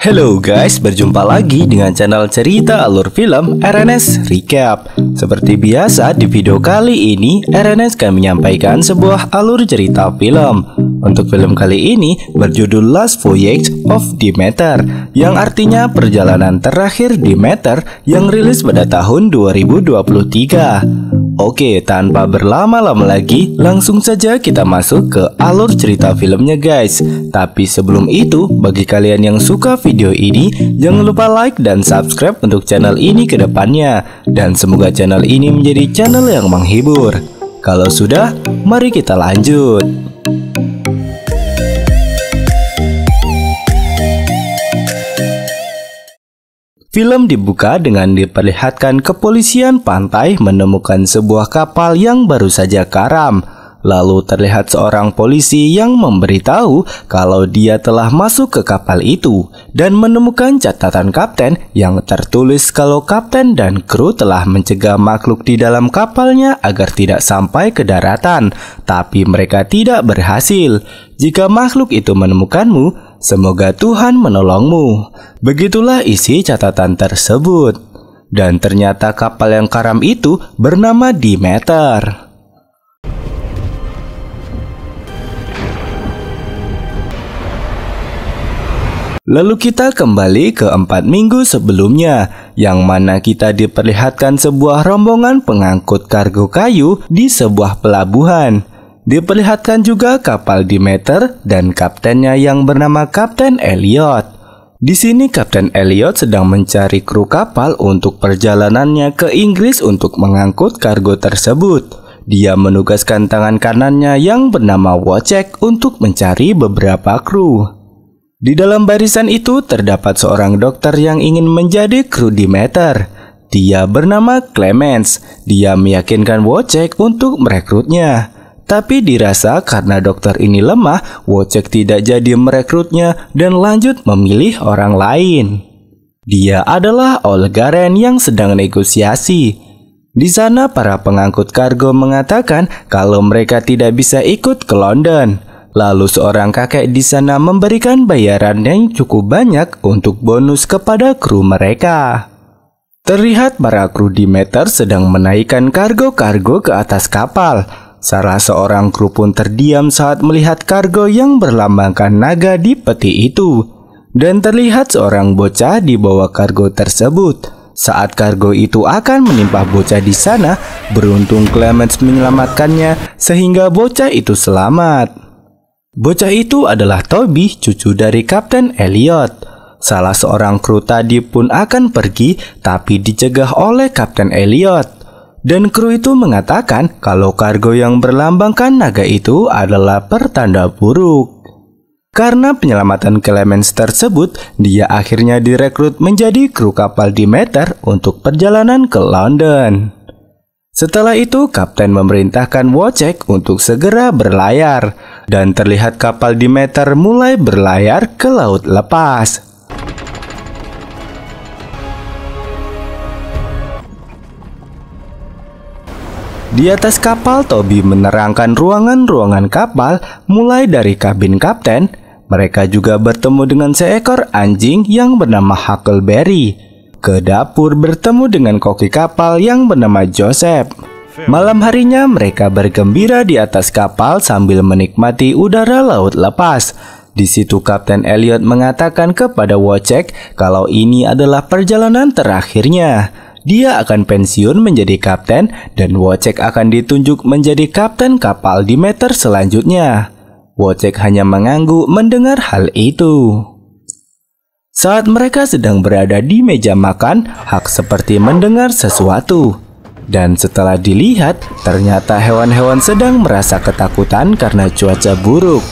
Halo guys, berjumpa lagi dengan channel cerita alur film RNS Recap. Seperti biasa di video kali ini RNS akan menyampaikan sebuah alur cerita film. Untuk film kali ini berjudul Last Voyage of Demeter, yang artinya perjalanan terakhir Demeter, yang rilis pada tahun 2023. Oke, tanpa berlama-lama lagi, langsung saja kita masuk ke alur cerita filmnya guys. Tapi sebelum itu, bagi kalian yang suka video ini, jangan lupa like dan subscribe untuk channel ini ke depannya. Dan semoga channel ini menjadi channel yang menghibur. Kalau sudah, mari kita lanjut. Film dibuka dengan diperlihatkan kepolisian pantai menemukan sebuah kapal yang baru saja karam. Lalu terlihat seorang polisi yang memberitahu kalau dia telah masuk ke kapal itu dan menemukan catatan kapten yang tertulis kalau kapten dan kru telah mencegah makhluk di dalam kapalnya agar tidak sampai ke daratan, tapi mereka tidak berhasil. Jika makhluk itu menemukanmu, semoga Tuhan menolongmu. Begitulah isi catatan tersebut. Dan ternyata kapal yang karam itu bernama Demeter. Lalu kita kembali ke 4 minggu sebelumnya, yang mana kita diperlihatkan sebuah rombongan pengangkut kargo kayu di sebuah pelabuhan. Diperlihatkan juga kapal Demeter dan kaptennya yang bernama Kapten Elliot. Di sini Kapten Elliot sedang mencari kru kapal untuk perjalanannya ke Inggris untuk mengangkut kargo tersebut. Dia menugaskan tangan kanannya yang bernama Wojciech untuk mencari beberapa kru. Di dalam barisan itu terdapat seorang dokter yang ingin menjadi kru Demeter. Dia bernama Clemens. Dia meyakinkan Wojciech untuk merekrutnya. Tapi dirasa karena dokter ini lemah, Wojciech tidak jadi merekrutnya dan lanjut memilih orang lain. Dia adalah Olgaren yang sedang negosiasi. Di sana para pengangkut kargo mengatakan kalau mereka tidak bisa ikut ke London. Lalu seorang kakek di sana memberikan bayaran yang cukup banyak untuk bonus kepada kru mereka. Terlihat para kru Demeter sedang menaikkan kargo-kargo ke atas kapal. Salah seorang kru pun terdiam saat melihat kargo yang berlambangkan naga di peti itu. Dan terlihat seorang bocah di bawah kargo tersebut. Saat kargo itu akan menimpa bocah di sana, beruntung Clemens menyelamatkannya sehingga bocah itu selamat. Bocah itu adalah Toby, cucu dari Kapten Elliot. Salah seorang kru tadi pun akan pergi, tapi dicegah oleh Kapten Elliot. Dan kru itu mengatakan kalau kargo yang berlambangkan naga itu adalah pertanda buruk. Karena penyelamatan Clemens tersebut, dia akhirnya direkrut menjadi kru kapal Demeter untuk perjalanan ke London. Setelah itu, Kapten memerintahkan Wojciech untuk segera berlayar, dan terlihat kapal Demeter mulai berlayar ke laut lepas. Di atas kapal, Toby menerangkan ruangan-ruangan kapal, mulai dari kabin kapten. Mereka juga bertemu dengan seekor anjing yang bernama Huckleberry. Ke dapur bertemu dengan koki kapal yang bernama Joseph. Malam harinya mereka bergembira di atas kapal sambil menikmati udara laut lepas. Di situ Kapten Elliot mengatakan kepada Wojciech kalau ini adalah perjalanan terakhirnya. Dia akan pensiun menjadi kapten dan Wojciech akan ditunjuk menjadi kapten kapal Demeter selanjutnya. Wojciech hanya mengangguk mendengar hal itu. Saat mereka sedang berada di meja makan, Huck seperti mendengar sesuatu. Dan setelah dilihat, ternyata hewan-hewan sedang merasa ketakutan karena cuaca buruk.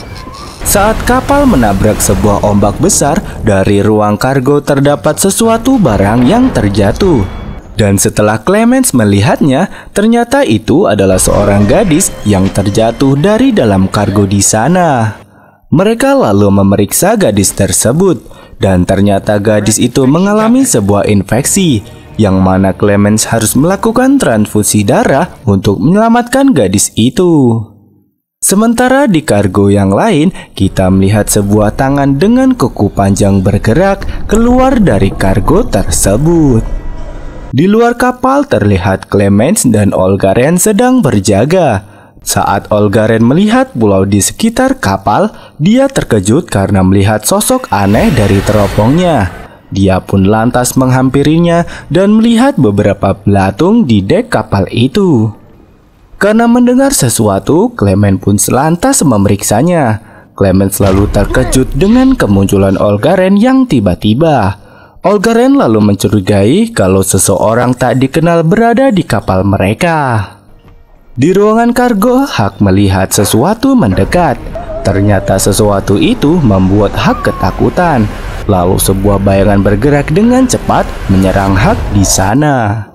Saat kapal menabrak sebuah ombak besar, dari ruang kargo terdapat sesuatu barang yang terjatuh. Dan setelah Clemens melihatnya, ternyata itu adalah seorang gadis yang terjatuh dari dalam kargo di sana. Mereka lalu memeriksa gadis tersebut, dan ternyata gadis itu mengalami sebuah infeksi, yang mana Clemens harus melakukan transfusi darah untuk menyelamatkan gadis itu. Sementara di kargo yang lain, kita melihat sebuah tangan dengan kuku panjang bergerak keluar dari kargo tersebut. Di luar kapal terlihat Clemens dan Olgaren sedang berjaga. Saat Olgaren melihat pulau di sekitar kapal, dia terkejut karena melihat sosok aneh dari teropongnya. Dia pun lantas menghampirinya dan melihat beberapa belatung di dek kapal itu. Karena mendengar sesuatu, Clemens pun lantas memeriksanya. Clemens selalu terkejut dengan kemunculan Olgaren yang tiba-tiba. Olgaren lalu mencurigai kalau seseorang tak dikenal berada di kapal mereka. Di ruangan kargo, Huck melihat sesuatu mendekat. Ternyata sesuatu itu membuat Huck ketakutan. Lalu sebuah bayangan bergerak dengan cepat menyerang Huck di sana.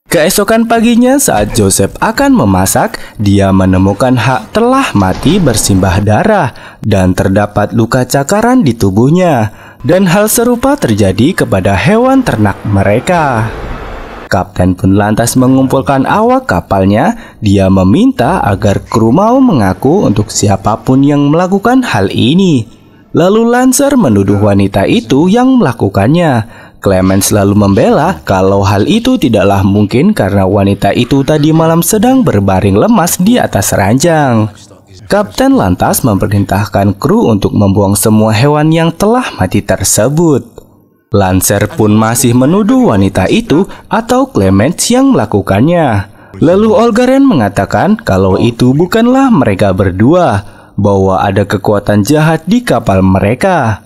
Keesokan paginya saat Joseph akan memasak, dia menemukan Huck telah mati bersimbah darah dan terdapat luka cakaran di tubuhnya. Dan hal serupa terjadi kepada hewan ternak mereka. Kapten pun lantas mengumpulkan awak kapalnya. Dia meminta agar kru mau mengaku untuk siapapun yang melakukan hal ini. Lalu Lancer menuduh wanita itu yang melakukannya. Clemens selalu membela kalau hal itu tidaklah mungkin karena wanita itu tadi malam sedang berbaring lemas di atas ranjang. Kapten lantas memerintahkan kru untuk membuang semua hewan yang telah mati tersebut. Lancer pun masih menuduh wanita itu atau Clemens yang melakukannya. Lalu Olgaren mengatakan kalau itu bukanlah mereka berdua, bahwa ada kekuatan jahat di kapal mereka.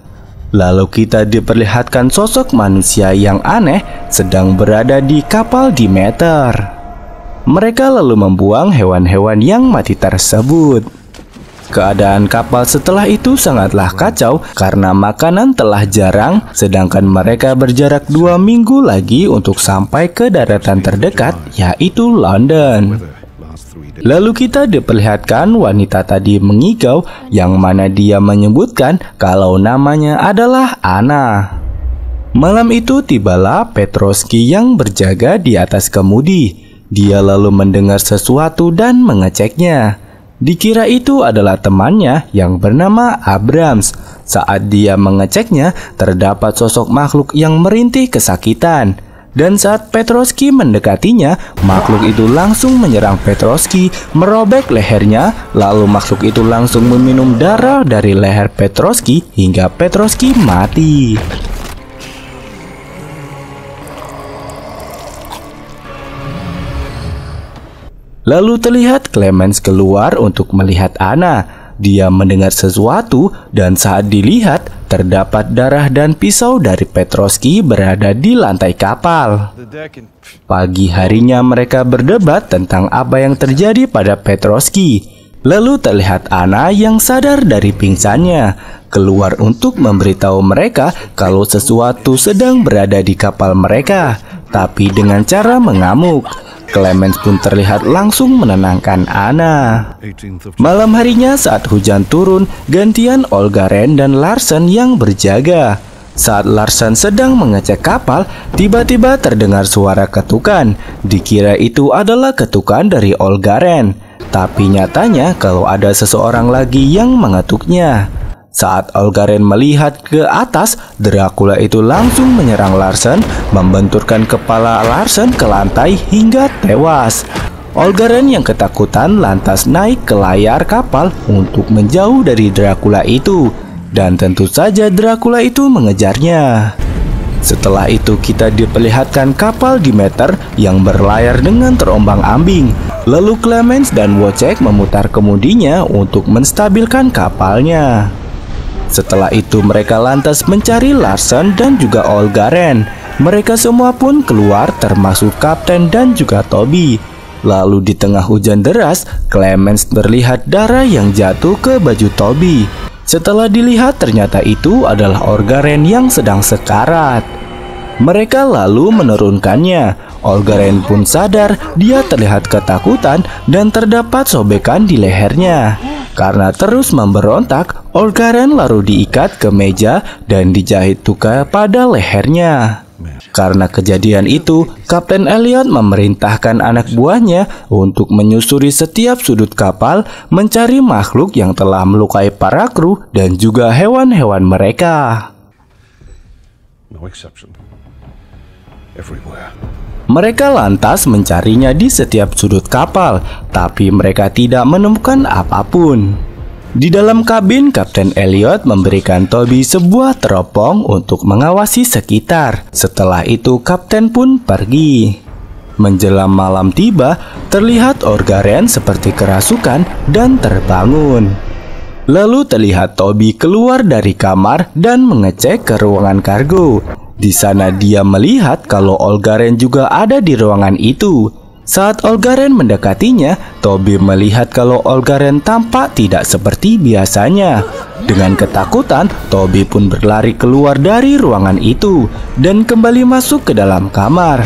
Lalu kita diperlihatkan sosok manusia yang aneh sedang berada di kapal Demeter. Mereka lalu membuang hewan-hewan yang mati tersebut. Keadaan kapal setelah itu sangatlah kacau karena makanan telah jarang, sedangkan mereka berjarak 2 minggu lagi untuk sampai ke daratan terdekat, yaitu London. Lalu kita diperlihatkan wanita tadi mengigau, yang mana dia menyebutkan kalau namanya adalah Anna. Malam itu tibalah Petrovsky yang berjaga di atas kemudi. Dia lalu mendengar sesuatu dan mengeceknya. Dikira itu adalah temannya yang bernama Abrams. Saat dia mengeceknya, terdapat sosok makhluk yang merintih kesakitan. Dan saat Petrovsky mendekatinya, makhluk itu langsung menyerang Petrovsky, merobek lehernya. Lalu makhluk itu langsung meminum darah dari leher Petrovsky hingga Petrovsky mati. Lalu terlihat Clemens keluar untuk melihat Anna. Dia mendengar sesuatu dan saat dilihat terdapat darah dan pisau dari Petrovsky berada di lantai kapal. Pagi harinya mereka berdebat tentang apa yang terjadi pada Petrovsky. Lalu terlihat Anna yang sadar dari pingsannya keluar untuk memberitahu mereka kalau sesuatu sedang berada di kapal mereka, tapi dengan cara mengamuk. Clemens pun terlihat langsung menenangkan Anna. Malam harinya saat hujan turun, gantian Olgaren dan Larsen yang berjaga. Saat Larsen sedang mengecek kapal, tiba-tiba terdengar suara ketukan. Dikira itu adalah ketukan dari Olgaren, tapi nyatanya kalau ada seseorang lagi yang mengetuknya. Saat Olgaren melihat ke atas, Dracula itu langsung menyerang Larsen, membenturkan kepala Larsen ke lantai hingga tewas. Olgaren yang ketakutan lantas naik ke layar kapal untuk menjauh dari Dracula itu. Dan tentu saja Dracula itu mengejarnya. Setelah itu kita diperlihatkan kapal Demeter yang berlayar dengan terombang-ambing. Lalu Clemens dan Wojciech memutar kemudinya untuk menstabilkan kapalnya. Setelah itu mereka lantas mencari Larsen dan juga Olgaren. Mereka semua pun keluar termasuk Kapten dan juga Toby. Lalu di tengah hujan deras, Clemens terlihat darah yang jatuh ke baju Toby. Setelah dilihat ternyata itu adalah Olgaren yang sedang sekarat. Mereka lalu menurunkannya. Olgaren pun sadar, dia terlihat ketakutan dan terdapat sobekan di lehernya. Karena terus memberontak, Olgaren lalu diikat ke meja dan dijahit tuka pada lehernya. Karena kejadian itu, Kapten Elliot memerintahkan anak buahnya untuk menyusuri setiap sudut kapal mencari makhluk yang telah melukai para kru dan juga hewan-hewan mereka. No exception. Everywhere. Mereka lantas mencarinya di setiap sudut kapal, tapi mereka tidak menemukan apapun. Di dalam kabin, Kapten Elliot memberikan Toby sebuah teropong untuk mengawasi sekitar. Setelah itu, Kapten pun pergi. Menjelang malam tiba, terlihat Olgaren seperti kerasukan dan terbangun. Lalu terlihat Toby keluar dari kamar dan mengecek ke ruangan kargo. Di sana dia melihat kalau Olgaren juga ada di ruangan itu. Saat Olgaren mendekatinya, Toby melihat kalau Olgaren tampak tidak seperti biasanya. Dengan ketakutan, Toby pun berlari keluar dari ruangan itu dan kembali masuk ke dalam kamar.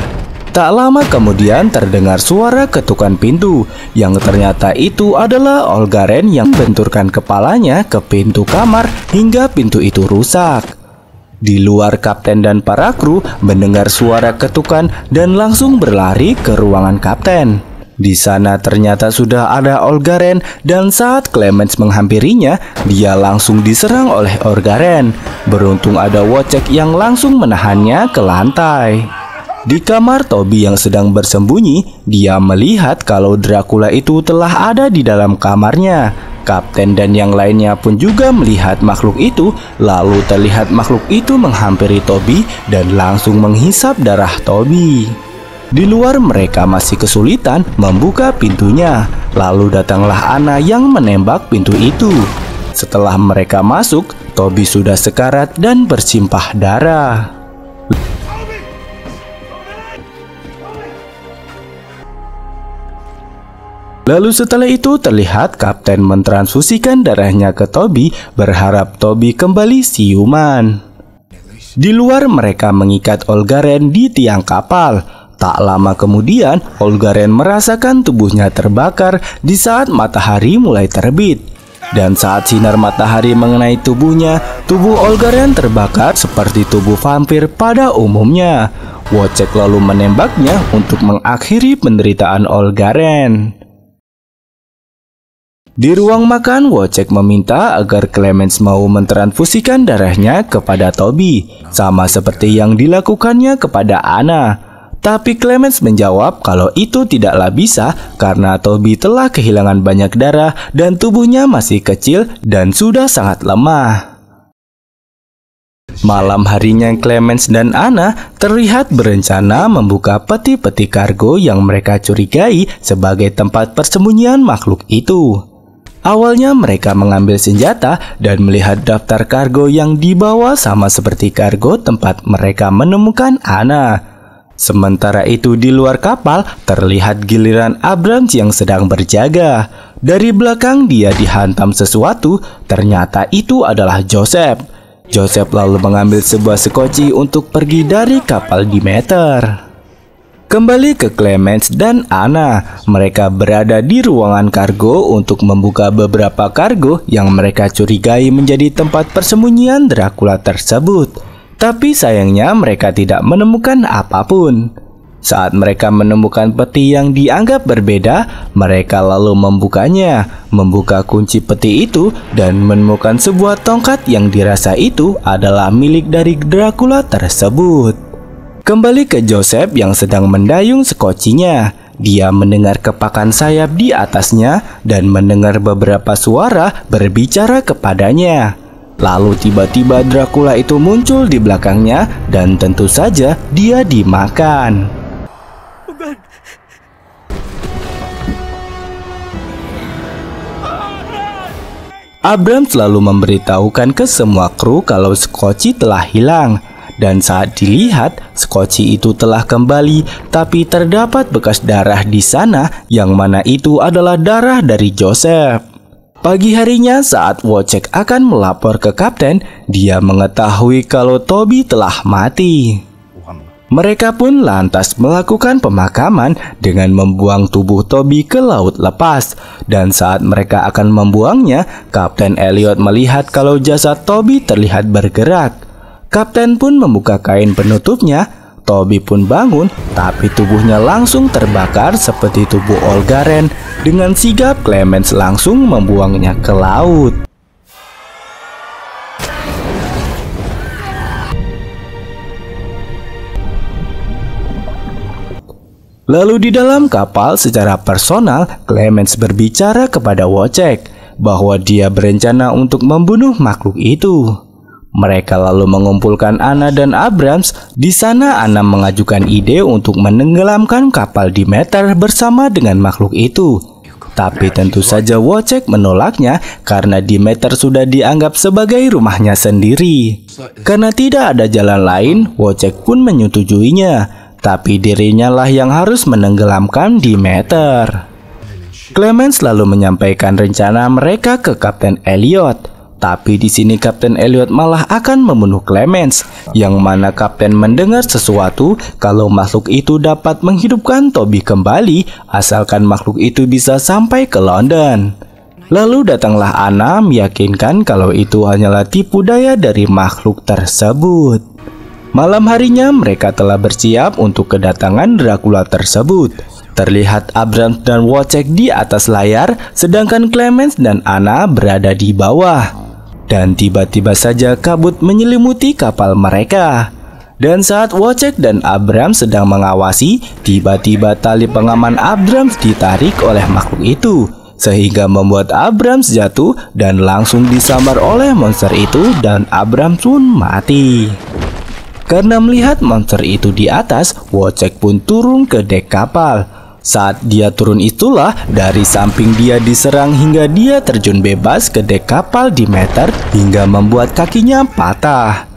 Tak lama kemudian terdengar suara ketukan pintu, yang ternyata itu adalah Olgaren yang benturkan kepalanya ke pintu kamar hingga pintu itu rusak. Di luar, kapten dan para kru mendengar suara ketukan dan langsung berlari ke ruangan kapten. Di sana ternyata sudah ada Olgaren dan saat Clemens menghampirinya, dia langsung diserang oleh Olgaren. Beruntung ada Wojciech yang langsung menahannya ke lantai. Di kamar Toby yang sedang bersembunyi, dia melihat kalau Dracula itu telah ada di dalam kamarnya. Kapten dan yang lainnya pun juga melihat makhluk itu. Lalu terlihat makhluk itu menghampiri Toby dan langsung menghisap darah Toby. Di luar mereka masih kesulitan membuka pintunya. Lalu datanglah Anna yang menembak pintu itu. Setelah mereka masuk, Toby sudah sekarat dan bersimpah darah. Lalu setelah itu terlihat kapten mentransfusikan darahnya ke Toby, berharap Toby kembali siuman. Di luar mereka mengikat Olgaren di tiang kapal. Tak lama kemudian Olgaren merasakan tubuhnya terbakar di saat matahari mulai terbit. Dan saat sinar matahari mengenai tubuhnya, tubuh Olgaren terbakar seperti tubuh vampir pada umumnya. Wojciech lalu menembaknya untuk mengakhiri penderitaan Olgaren. Di ruang makan, Wojciech meminta agar Clemens mau mentransfusikan darahnya kepada Toby, sama seperti yang dilakukannya kepada Anna. Tapi Clemens menjawab kalau itu tidaklah bisa karena Toby telah kehilangan banyak darah dan tubuhnya masih kecil dan sudah sangat lemah. Malam harinya Clemens dan Anna terlihat berencana membuka peti-peti kargo yang mereka curigai sebagai tempat persembunyian makhluk itu. Awalnya mereka mengambil senjata dan melihat daftar kargo yang dibawa sama seperti kargo tempat mereka menemukan Anna. Sementara itu di luar kapal terlihat giliran Abrams yang sedang berjaga. Dari belakang dia dihantam sesuatu, ternyata itu adalah Joseph. Joseph lalu mengambil sebuah sekoci untuk pergi dari kapal Demeter. Kembali ke Clemens dan Anna, mereka berada di ruangan kargo untuk membuka beberapa kargo yang mereka curigai menjadi tempat persembunyian Dracula tersebut. Tapi sayangnya mereka tidak menemukan apapun. Saat mereka menemukan peti yang dianggap berbeda, mereka lalu membukanya, membuka kunci peti itu dan menemukan sebuah tongkat yang dirasa itu adalah milik dari Dracula tersebut. Kembali ke Joseph yang sedang mendayung sekocinya. Dia mendengar kepakan sayap di atasnya dan mendengar beberapa suara berbicara kepadanya. Lalu tiba-tiba Dracula itu muncul di belakangnya dan tentu saja dia dimakan. Abrams lalu memberitahukan ke semua kru kalau sekoci telah hilang. Dan saat dilihat, sekoci itu telah kembali, tapi terdapat bekas darah di sana, yang mana itu adalah darah dari Joseph. Pagi harinya saat Wojciech akan melapor ke kapten, dia mengetahui kalau Toby telah mati. Mereka pun lantas melakukan pemakaman dengan membuang tubuh Toby ke laut lepas. Dan saat mereka akan membuangnya, Kapten Elliot melihat kalau jasad Toby terlihat bergerak. Kapten pun membuka kain penutupnya. Toby pun bangun, tapi tubuhnya langsung terbakar seperti tubuh Olgaren. Dengan sigap, Clemens langsung membuangnya ke laut. Lalu di dalam kapal secara personal, Clemens berbicara kepada Wojciech bahwa dia berencana untuk membunuh makhluk itu. Mereka lalu mengumpulkan Anna dan Abrams. Di sana Anna mengajukan ide untuk menenggelamkan kapal Demeter bersama dengan makhluk itu. Tapi tentu saja Wojciech menolaknya karena Demeter sudah dianggap sebagai rumahnya sendiri. Karena tidak ada jalan lain, Wojciech pun menyetujuinya. Tapi dirinya lah yang harus menenggelamkan Demeter. Clemens lalu menyampaikan rencana mereka ke Kapten Elliot. Tapi di sini Kapten Elliot malah akan membunuh Clemens, yang mana Kapten mendengar sesuatu kalau makhluk itu dapat menghidupkan Toby kembali asalkan makhluk itu bisa sampai ke London. Lalu datanglah Anna meyakinkan kalau itu hanyalah tipu daya dari makhluk tersebut. Malam harinya mereka telah bersiap untuk kedatangan Dracula tersebut. Terlihat Abrams dan Wojciech di atas layar, sedangkan Clemens dan Anna berada di bawah. Dan tiba-tiba saja kabut menyelimuti kapal mereka. Dan saat Wojciech dan Abrams sedang mengawasi, tiba-tiba tali pengaman Abrams ditarik oleh makhluk itu, sehingga membuat Abrams jatuh dan langsung disambar oleh monster itu, dan Abrams pun mati. Karena melihat monster itu di atas, Wojciech pun turun ke dek kapal. Saat dia turun itulah dari samping dia diserang hingga dia terjun bebas ke dek kapal Demeter hingga membuat kakinya patah.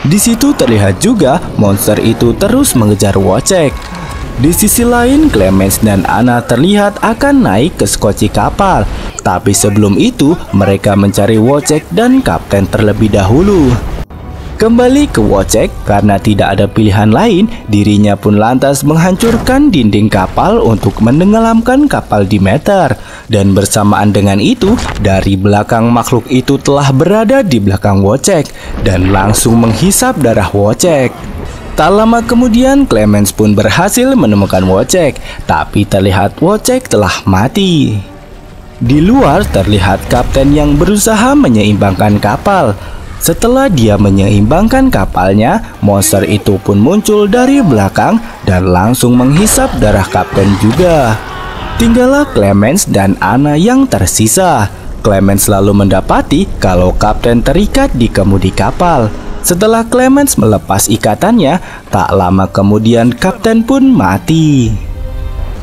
Di situ terlihat juga monster itu terus mengejar Wojciech. Di sisi lain, Clemens dan Anna terlihat akan naik ke skoci kapal. Tapi sebelum itu, mereka mencari Wojciech dan Kapten terlebih dahulu. Kembali ke Wojciech, karena tidak ada pilihan lain, dirinya pun lantas menghancurkan dinding kapal untuk menenggelamkan kapal Demeter. Dan bersamaan dengan itu, dari belakang makhluk itu telah berada di belakang Wojciech dan langsung menghisap darah Wojciech. Tak lama kemudian, Clemens pun berhasil menemukan Wojciech, tapi terlihat Wojciech telah mati. Di luar terlihat Kapten yang berusaha menyeimbangkan kapal. Setelah dia menyeimbangkan kapalnya, monster itu pun muncul dari belakang dan langsung menghisap darah Kapten juga. Tinggallah Clemens dan Anna yang tersisa. Clemens lalu mendapati kalau Kapten terikat di kemudi kapal. Setelah Clemens melepas ikatannya, tak lama kemudian Kapten pun mati.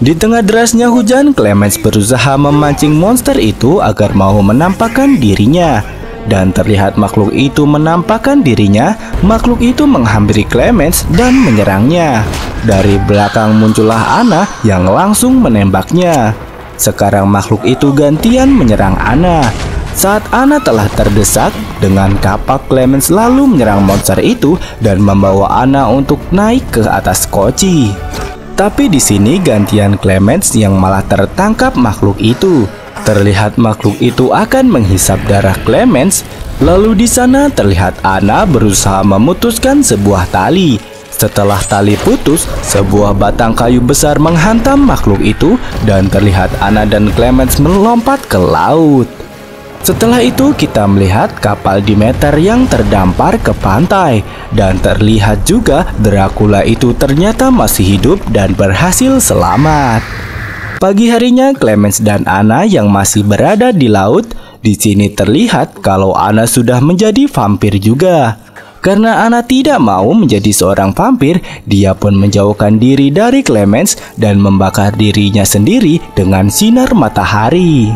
Di tengah derasnya hujan, Clemens berusaha memancing monster itu agar mau menampakkan dirinya. Dan terlihat makhluk itu menampakkan dirinya. Makhluk itu menghampiri Clemens dan menyerangnya. Dari belakang muncullah Anna yang langsung menembaknya. Sekarang makhluk itu gantian menyerang Anna. Saat Anna telah terdesak, dengan kapak Clemens lalu menyerang monster itu dan membawa Anna untuk naik ke atas koci. Tapi di sini gantian Clemens yang malah tertangkap makhluk itu. Terlihat makhluk itu akan menghisap darah Clemens. Lalu di sana terlihat Anna berusaha memutuskan sebuah tali. Setelah tali putus, sebuah batang kayu besar menghantam makhluk itu dan terlihat Anna dan Clemens melompat ke laut. Setelah itu kita melihat kapal Demeter yang terdampar ke pantai. Dan terlihat juga Dracula itu ternyata masih hidup dan berhasil selamat. Pagi harinya Clemens dan Anna yang masih berada di laut. Di sini terlihat kalau Anna sudah menjadi vampir juga. Karena Anna tidak mau menjadi seorang vampir, dia pun menjauhkan diri dari Clemens dan membakar dirinya sendiri dengan sinar matahari.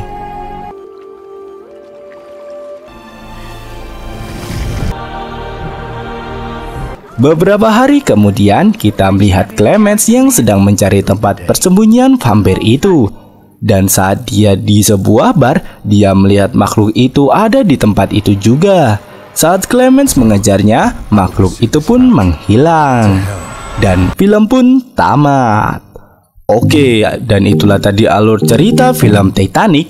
Beberapa hari kemudian, kita melihat Clemens yang sedang mencari tempat persembunyian vampir itu. Dan saat dia di sebuah bar, dia melihat makhluk itu ada di tempat itu juga. Saat Clemens mengejarnya, makhluk itu pun menghilang. dan film pun tamat. Oke, dan itulah tadi alur cerita film Titanic.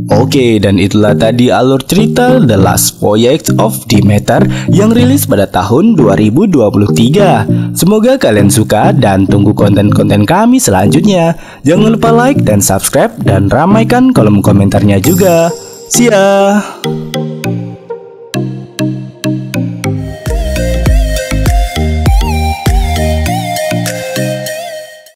Oke, dan itulah tadi alur cerita The Last Voyage of Demeter yang rilis pada tahun 2023. Semoga kalian suka dan tunggu konten-konten kami selanjutnya. Jangan lupa like dan subscribe dan ramaikan kolom komentarnya juga. See ya!